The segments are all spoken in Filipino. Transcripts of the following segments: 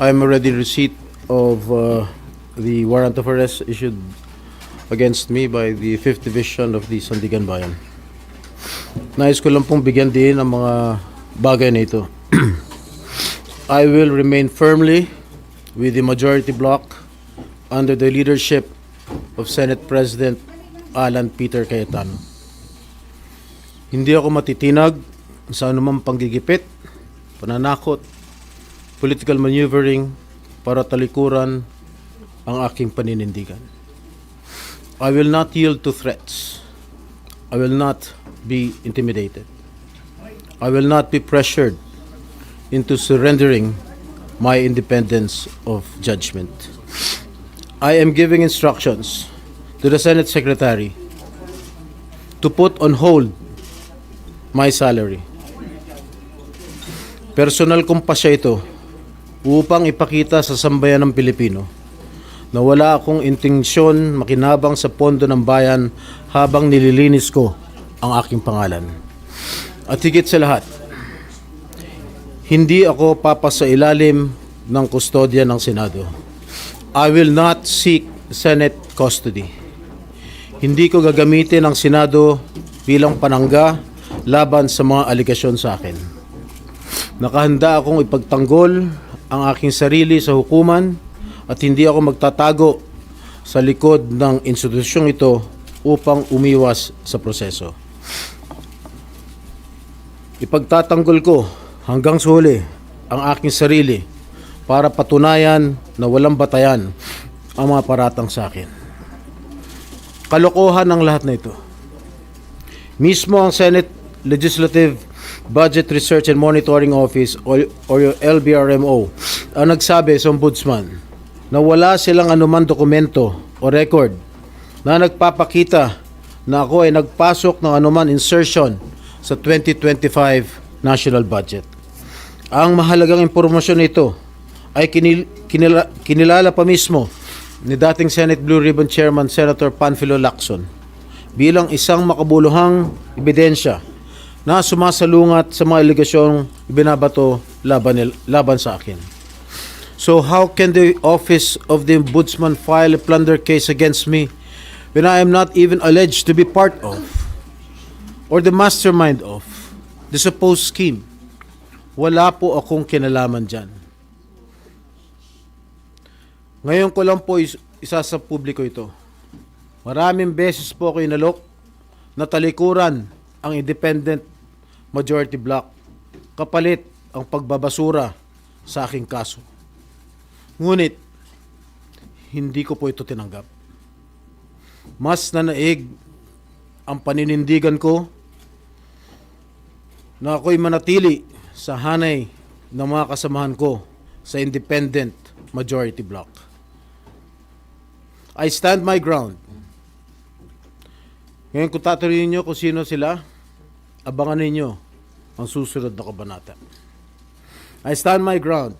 I'm already in receipt of the warrant of arrest issued against me by the 5th Division of the Sandigan Bayan. Nais ko lang pong bigyan din ang mga bagay na ito. I will remain firmly with the majority bloc under the leadership of Senate President Alan Peter Cayetano. Hindi ako matitinag sa anumang panggigipit, pananakot, political maneuvering para talikuran ang aking paninindigan. I will not yield to threats. I will not be intimidated. I will not be pressured into surrendering my independence of judgment. I am giving instructions to the Senate Secretary to put on hold my salary. Personal kong pasya ito upang ipakita sa sambayan ng Pilipino na wala akong intensyon makinabang sa pondo ng bayan habang nililinis ko ang aking pangalan. At higit sa lahat, hindi ako papasailalim ng kustodya ng Senado. I will not seek Senate custody. Hindi ko gagamitin ang Senado bilang panangga laban sa mga aligasyon sa akin. Nakahanda akong ipagtanggol ang aking sarili sa hukuman at hindi ako magtatago sa likod ng institusyong ito upang umiwas sa proseso. Ipagtatanggol ko hanggang sa huli ang aking sarili para patunayan na walang batayan ang mga paratang sa akin. Kalokohan ang lahat na ito. Mismo ang Senate Legislative Budget Research and Monitoring Office or yung LBRMO ang nagsabi sa ombudsman na wala silang anumang dokumento o record na nagpapakita na ako ay nagpasok ng anuman insertion sa 2025 national budget. Ang mahalagang impormasyon nito ay kinilala pa mismo ni dating Senate Blue Ribbon Chairman Senator Panfilo Lacson bilang isang makabuluhang ebidensya na sumasalungat sa mga aligasyong ibinabato laban sa akin. So how can the office of the ombudsman file a plunder case against me when I am not even alleged to be part of or the mastermind of the supposed scheme? Wala po akong kinalaman dyan. Ngayon ko lang po isa sa publiko ito. Maraming beses po ako inalok na talikuran ang independent majority bloc kapalit ang pagbabasura sa aking kaso. Ngunit, hindi ko po ito tinanggap. Mas nanaig ang paninindigan ko na ako'y manatili sa hanay ng mga kasamahan ko sa independent majority bloc. I stand my ground. Ngayon kung tatanungin niyo kung sino sila, abangan ninyo ang susunod na kabanata. I stand my ground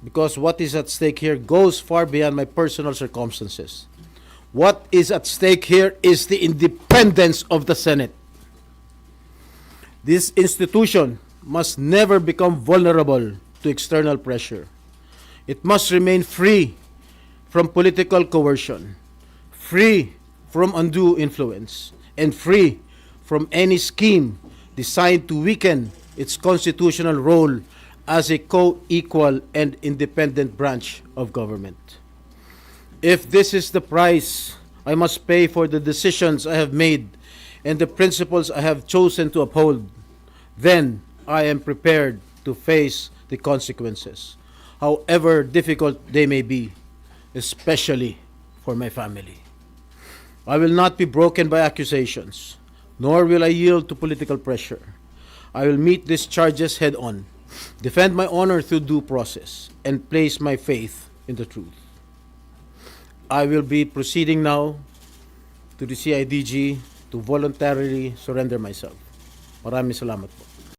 because what is at stake here goes far beyond my personal circumstances. What is at stake here is the independence of the Senate. This institution must never become vulnerable to external pressure. It must remain free from political coercion, free from undue influence, and free from any scheme designed to weaken its constitutional role as a co-equal and independent branch of government. If this is the price I must pay for the decisions I have made and the principles I have chosen to uphold, then I am prepared to face the consequences, however difficult they may be, especially for my family. I will not be broken by accusations, nor will I yield to political pressure. I will meet these charges head on, defend my honor through due process, and place my faith in the truth. I will be proceeding now to the CIDG to voluntarily surrender myself. Maraming salamat po.